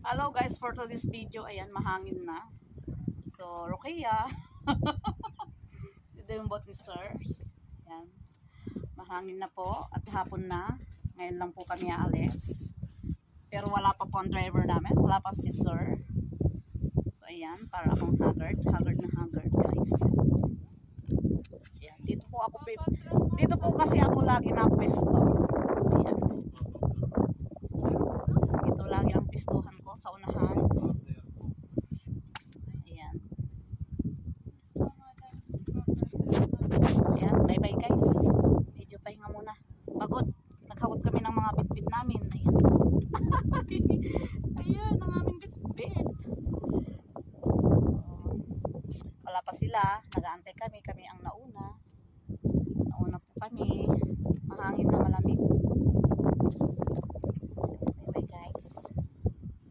Hello guys, for today's video, ayan, mahangin na. So, Rokia. Ito yung boat ni Sir. Ayan. Mahangin na po at hapon na. Ngayon lang po kami aalis. Pero wala pa po ang driver namin. Wala pa si Sir. So, ayan, para akong haggard. Haggard na haggard, guys. Ayan, dito po kasi ako lagi na pwesto. So, ayan. Ito lagi ang pistuhan ko sa unahan. Ayan. Ayan, bye bye guys. Medyo pahinga muna. Pagod. Naghawat kami ng mga bitbit namin. Ayan po. Ayan, ang aming bitbit. So, wala pa sila. Nag-aantay kami. Kami ang nauna.